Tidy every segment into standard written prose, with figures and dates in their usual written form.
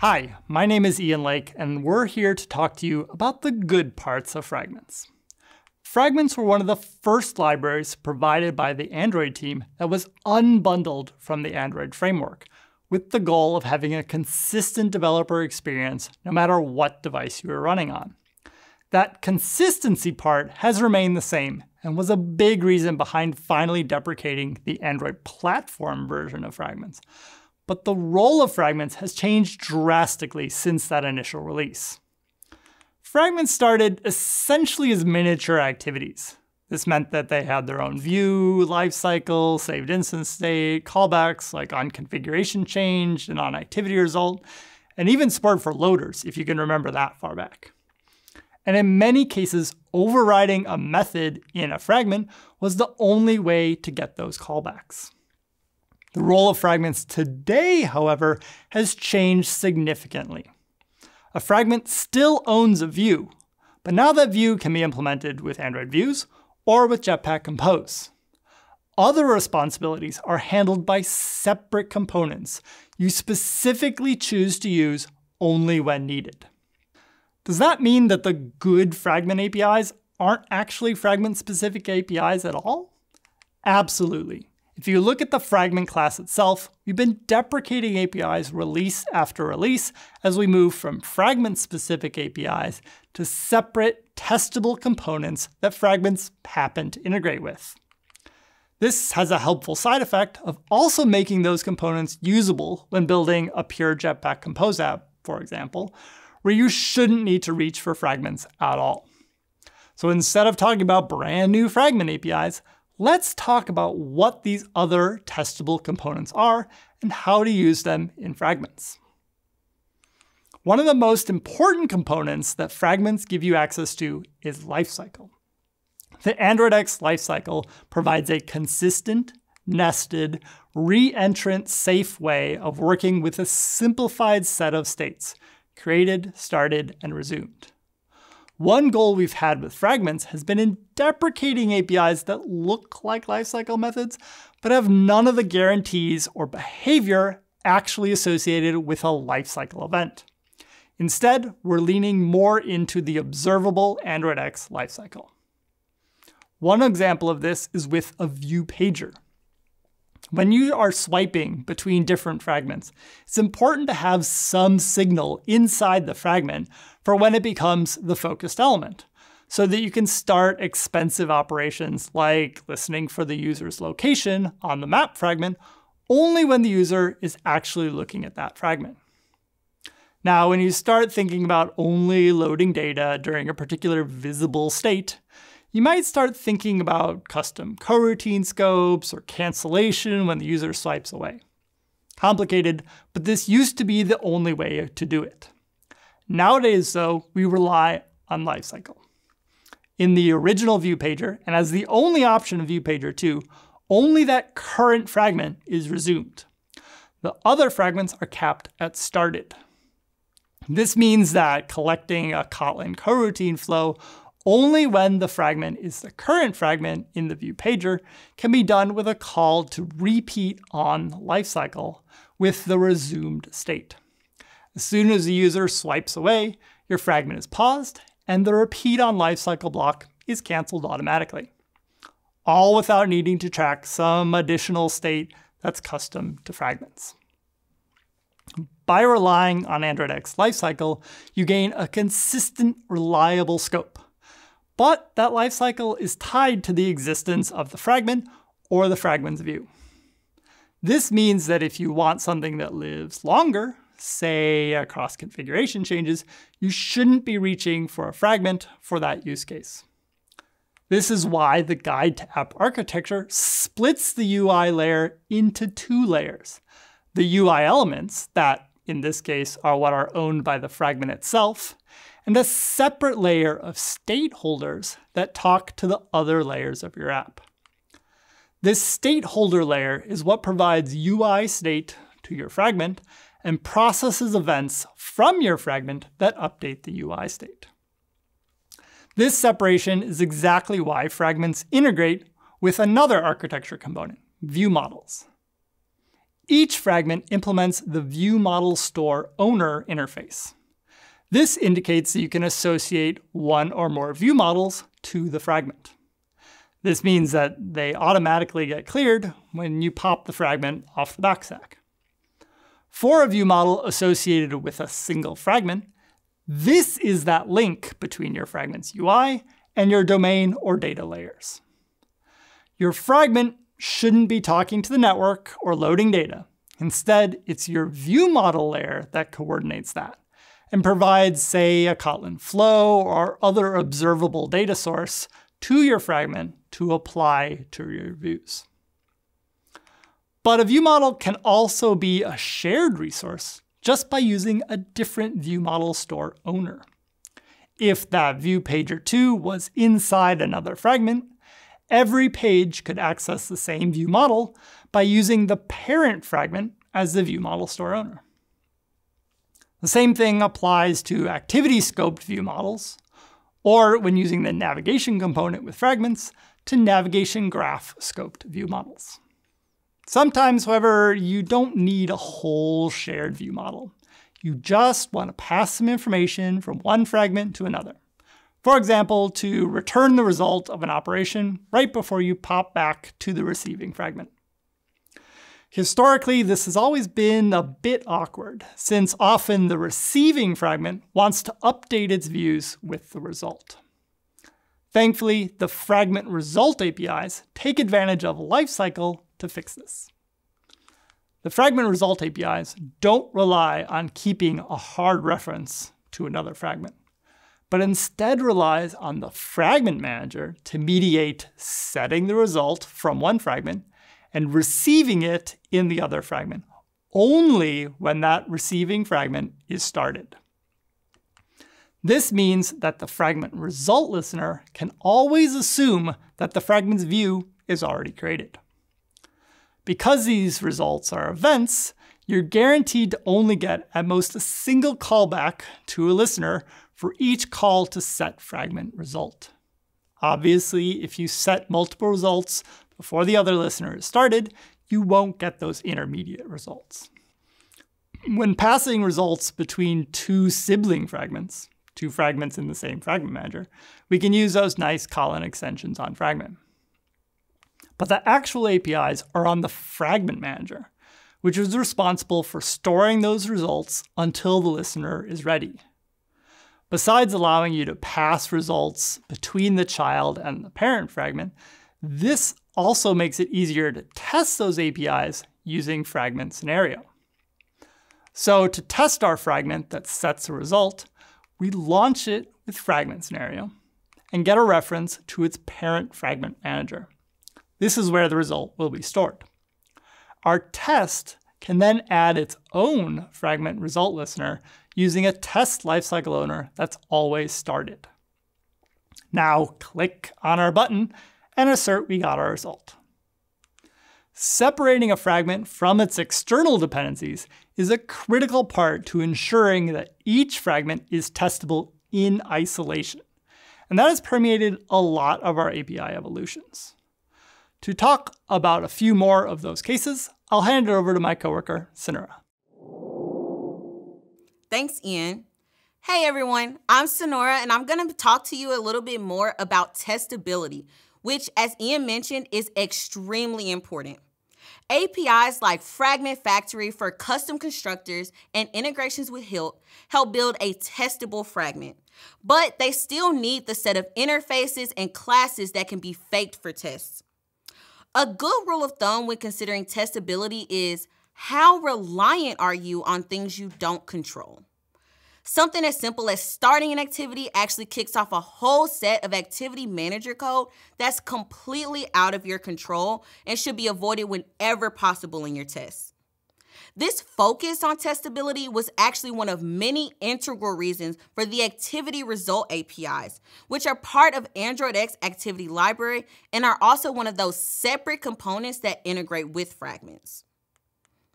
Hi, my name is Ian Lake, and we're here to talk to you about the good parts of Fragments. Fragments were one of the first libraries provided by the Android team that was unbundled from the Android framework, with the goal of having a consistent developer experience no matter what device you were running on. That consistency part has remained the same and was a big reason behind finally deprecating the Android platform version of Fragments. But the role of Fragments has changed drastically since that initial release. Fragments started essentially as miniature activities. This meant that they had their own view, lifecycle, saved instance state, callbacks like on configuration change and on activity result, and even support for loaders, if you can remember that far back. And in many cases, overriding a method in a fragment was the only way to get those callbacks. The role of Fragments today, however, has changed significantly. A fragment still owns a view, but now that view can be implemented with Android Views or with Jetpack Compose. Other responsibilities are handled by separate components you specifically choose to use only when needed. Does that mean that the good fragment APIs aren't actually fragment-specific APIs at all? Absolutely. If you look at the fragment class itself, we've been deprecating APIs release after release as we move from fragment-specific APIs to separate testable components that fragments happen to integrate with. This has a helpful side effect of also making those components usable when building a pure Jetpack Compose app, for example, where you shouldn't need to reach for fragments at all. So instead of talking about brand new fragment APIs, let's talk about what these other testable components are and how to use them in Fragments. One of the most important components that Fragments give you access to is Lifecycle. The AndroidX Lifecycle provides a consistent, nested, re-entrant safe way of working with a simplified set of states: created, started, and resumed. One goal we've had with Fragments has been in deprecating APIs that look like lifecycle methods, but have none of the guarantees or behavior actually associated with a lifecycle event. Instead, we're leaning more into the observable AndroidX lifecycle. One example of this is with a view pager. When you are swiping between different fragments, it's important to have some signal inside the fragment for when it becomes the focused element, so that you can start expensive operations like listening for the user's location on the map fragment only when the user is actually looking at that fragment. Now, when you start thinking about only loading data during a particular visible state, you might start thinking about custom coroutine scopes or cancellation when the user swipes away. Complicated, but this used to be the only way to do it. Nowadays, though, we rely on Lifecycle. In the original View Pager, and as the only option of View Pager 2, only that current fragment is resumed. The other fragments are capped at started. This means that collecting a Kotlin coroutine flow only when the fragment is the current fragment in the View Pager can be done with a call to repeat on lifecycle with the resumed state. As soon as the user swipes away, your fragment is paused, and the repeat on lifecycle block is canceled automatically, all without needing to track some additional state that's custom to fragments. By relying on AndroidX Lifecycle, you gain a consistent, reliable scope. But that lifecycle is tied to the existence of the fragment or the fragment's view. This means that if you want something that lives longer, say across configuration changes, you shouldn't be reaching for a fragment for that use case. This is why the Guide to App Architecture splits the UI layer into two layers: the UI elements that, in this case, are what are owned by the fragment itself, and a separate layer of state holders that talk to the other layers of your app. This state holder layer is what provides UI state to your fragment and processes events from your fragment that update the UI state. This separation is exactly why fragments integrate with another architecture component, view models. Each fragment implements the ViewModelStoreOwner interface. This indicates that you can associate one or more view models to the fragment. This means that they automatically get cleared when you pop the fragment off the backstack. For a view model associated with a single fragment, this is that link between your fragment's UI and your domain or data layers. Your fragment shouldn't be talking to the network or loading data. Instead, it's your view model layer that coordinates that and provides, say, a Kotlin flow or other observable data source to your fragment to apply to your views. But a view model can also be a shared resource just by using a different ViewModelStoreOwner. If that ViewPager2 was inside another fragment, every page could access the same view model by using the parent fragment as the ViewModelStoreOwner. The same thing applies to activity-scoped view models, or when using the navigation component with fragments, to navigation graph-scoped view models. Sometimes, however, you don't need a whole shared view model. You just want to pass some information from one fragment to another. For example, to return the result of an operation right before you pop back to the receiving fragment. Historically, this has always been a bit awkward, since often the receiving fragment wants to update its views with the result. Thankfully, the fragment result APIs take advantage of lifecycle to fix this. The fragment result APIs don't rely on keeping a hard reference to another fragment, but instead relies on the fragment manager to mediate setting the result from one fragment and receiving it in the other fragment, only when that receiving fragment is started. This means that the fragment result listener can always assume that the fragment's view is already created. Because these results are events, you're guaranteed to only get at most a single callback to a listener for each call to set fragment result. Obviously, if you set multiple results before the other listener is started, you won't get those intermediate results. When passing results between two sibling fragments, two fragments in the same fragment manager, we can use those nice Kotlin extensions on fragment. But the actual APIs are on the fragment manager, which is responsible for storing those results until the listener is ready. Besides allowing you to pass results between the child and the parent fragment, this also makes it easier to test those APIs using fragment scenario. So to test our fragment that sets a result, we launch it with fragment scenario and get a reference to its parent fragment manager. This is where the result will be stored. Our test can then add its own fragment result listener using a test lifecycle owner that's always started. Now click on our button and assert we got our result. Separating a fragment from its external dependencies is a critical part to ensuring that each fragment is testable in isolation. And that has permeated a lot of our API evolutions. To talk about a few more of those cases, I'll hand it over to my coworker, Sonora. Thanks, Ian. Hey everyone, I'm Sonora and I'm going to talk to you a little bit more about testability, which, as Ian mentioned, is extremely important. APIs like Fragment Factory for custom constructors and integrations with Hilt help build a testable fragment, but they still need the set of interfaces and classes that can be faked for tests. A good rule of thumb when considering testability is how reliant are you on things you don't control? Something as simple as starting an activity actually kicks off a whole set of activity manager code that's completely out of your control and should be avoided whenever possible in your tests. This focus on testability was actually one of many integral reasons for the activity result APIs, which are part of Android X Activity Library and are also one of those separate components that integrate with fragments.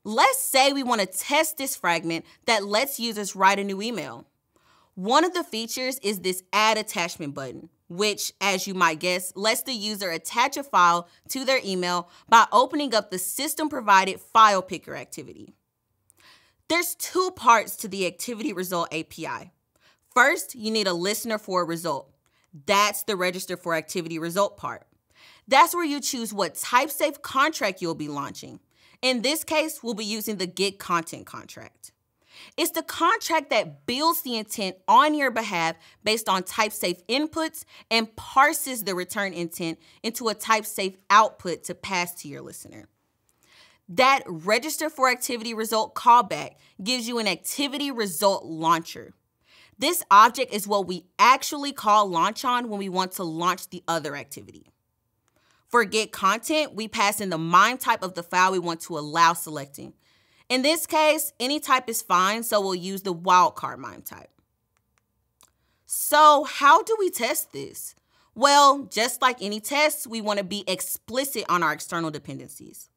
Let's say we want to test this fragment that lets users write a new email. One of the features is this Add Attachment button, which, as you might guess, lets the user attach a file to their email by opening up the system-provided file picker activity. There's two parts to the Activity Result API. First, you need a listener for a result. That's the Register for Activity Result part. That's where you choose what type-safe contract you'll be launching. In this case, we'll be using the Get Content contract. It's the contract that builds the intent on your behalf based on type-safe inputs and parses the return intent into a type-safe output to pass to your listener. That Register for Activity Result callback gives you an activity result launcher. This object is what we actually call launch on when we want to launch the other activity. For Get Content, we pass in the MIME type of the file we want to allow selecting. In this case, any type is fine, so we'll use the wildcard MIME type. So how do we test this? Well, just like any test, we want to be explicit on our external dependencies.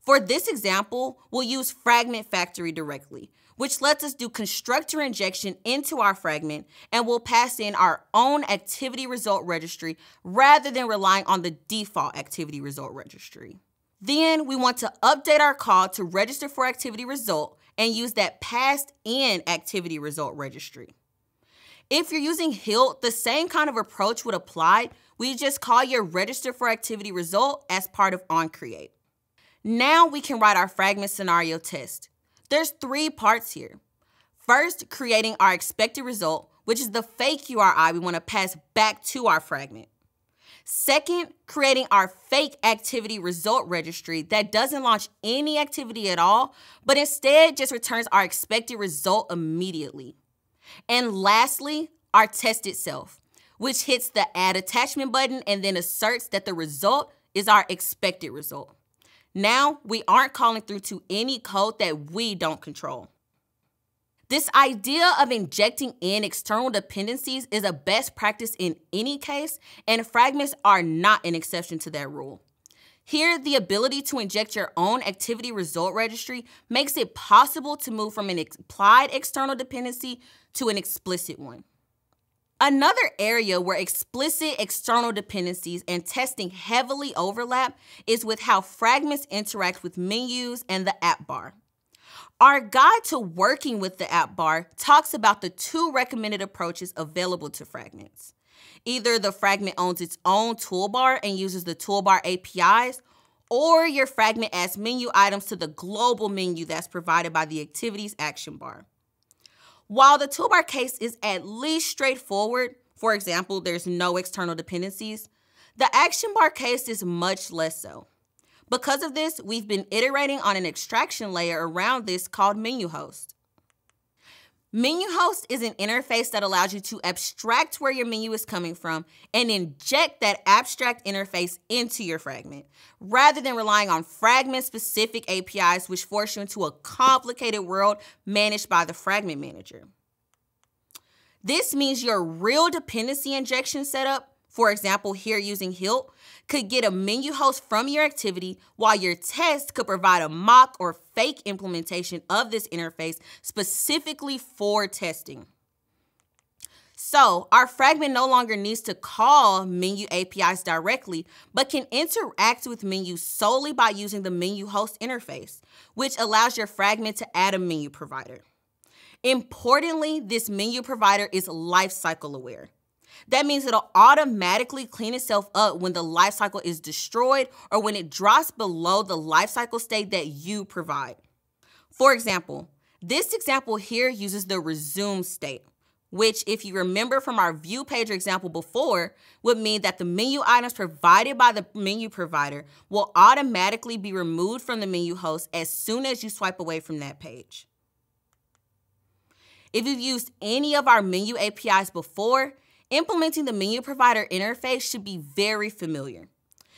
For this example, we'll use Fragment Factory directly, which lets us do constructor injection into our fragment, and we'll pass in our own activity result registry rather than relying on the default activity result registry. Then we want to update our call to Register for Activity Result and use that passed in activity result registry. If you're using HILT, the same kind of approach would apply. We just call your Register for Activity Result as part of onCreate. Now we can write our fragment scenario test. There's 3 parts here. First, creating our expected result, which is the fake URI we want to pass back to our fragment. Second, creating our fake activity result registry that doesn't launch any activity at all, but instead just returns our expected result immediately. And lastly, our test itself, which hits the Add Attachment button and then asserts that the result is our expected result. Now, we aren't calling through to any code that we don't control. This idea of injecting in external dependencies is a best practice in any case, and fragments are not an exception to that rule. Here, the ability to inject your own activity result registry makes it possible to move from an implied external dependency to an explicit one. Another area where explicit external dependencies and testing heavily overlap is with how fragments interact with menus and the app bar. Our guide to working with the app bar talks about the 2 recommended approaches available to fragments. Either the fragment owns its own toolbar and uses the toolbar APIs, or your fragment adds menu items to the global menu that's provided by the activities action bar. While the toolbar case is at least straightforward, for example, there's no external dependencies, the action bar case is much less so. Because of this, we've been iterating on an extraction layer around this called MenuHost. MenuHost is an interface that allows you to abstract where your menu is coming from and inject that abstract interface into your fragment, rather than relying on fragment-specific APIs which force you into a complicated world managed by the fragment manager. This means your real dependency injection setup, for example here using HILT, could get a menu host from your activity, while your test could provide a mock or fake implementation of this interface specifically for testing. So our fragment no longer needs to call menu APIs directly, but can interact with menus solely by using the menu host interface, which allows your fragment to add a menu provider. Importantly, this menu provider is lifecycle aware. That means it'll automatically clean itself up when the lifecycle is destroyed or when it drops below the lifecycle state that you provide. For example, this example here uses the resume state, which, if you remember from our view pager example before, would mean that the menu items provided by the menu provider will automatically be removed from the menu host as soon as you swipe away from that page. If you've used any of our menu APIs before, implementing the menu provider interface should be very familiar.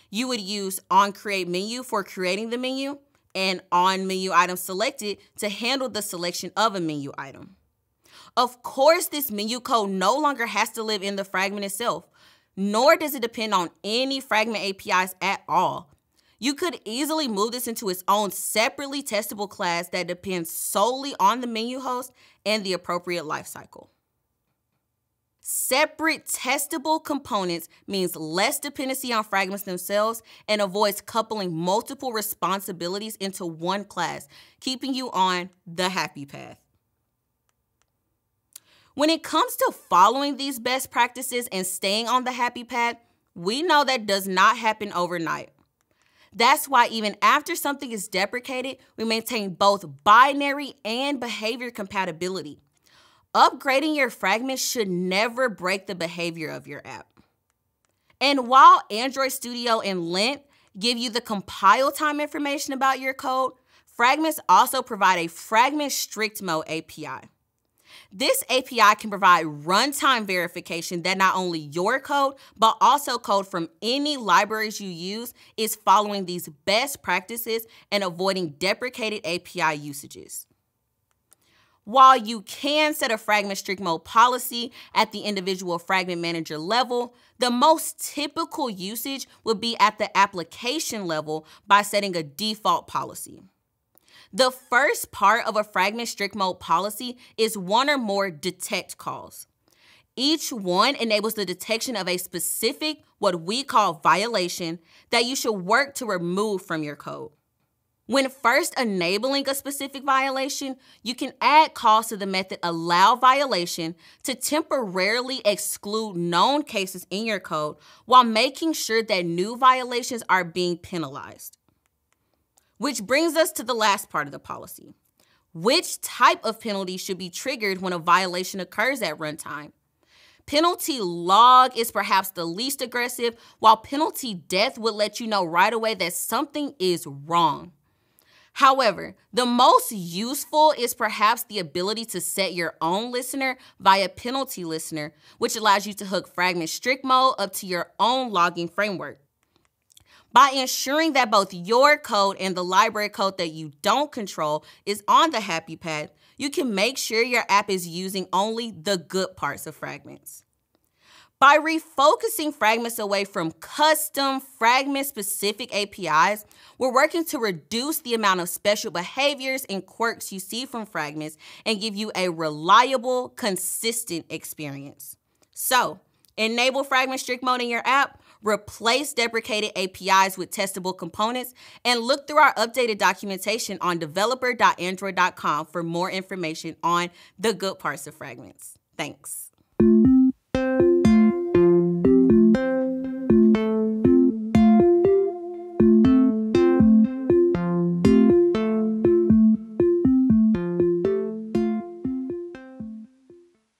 You would use onCreateMenu for creating the menu and onMenuItemSelected to handle the selection of a menu item. Of course, this menu code no longer has to live in the fragment itself, nor does it depend on any fragment APIs at all. You could easily move this into its own separately testable class that depends solely on the menu host and the appropriate lifecycle. Separate testable components means less dependency on fragments themselves and avoids coupling multiple responsibilities into one class, keeping you on the happy path. When it comes to following these best practices and staying on the happy path, we know that does not happen overnight. That's why even after something is deprecated, we maintain both binary and behavior compatibility. Upgrading your fragments should never break the behavior of your app. And while Android Studio and Lint give you the compile time information about your code, Fragments also provide a fragment strict mode API. This API can provide runtime verification that not only your code, but also code from any libraries you use is following these best practices and avoiding deprecated API usages. While you can set a fragment strict mode policy at the individual fragment manager level, the most typical usage would be at the application level by setting a default policy. The first part of a fragment strict mode policy is one or more detect calls. Each one enables the detection of a specific, what we call violation, that you should work to remove from your code. When first enabling a specific violation, you can add calls to the method allowViolation to temporarily exclude known cases in your code while making sure that new violations are being penalized. Which brings us to the last part of the policy. Which type of penalty should be triggered when a violation occurs at runtime? Penalty log is perhaps the least aggressive, while penalty death would let you know right away that something is wrong. However, the most useful is perhaps the ability to set your own listener via penalty listener, which allows you to hook fragment strict mode up to your own logging framework. By ensuring that both your code and the library code that you don't control is on the happy path, you can make sure your app is using only the good parts of Fragments. By refocusing Fragments away from custom fragment-specific APIs, we're working to reduce the amount of special behaviors and quirks you see from Fragments and give you a reliable, consistent experience. So, enable fragment strict mode in your app, replace deprecated APIs with testable components, and look through our updated documentation on developer.android.com for more information on the good parts of Fragments. Thanks.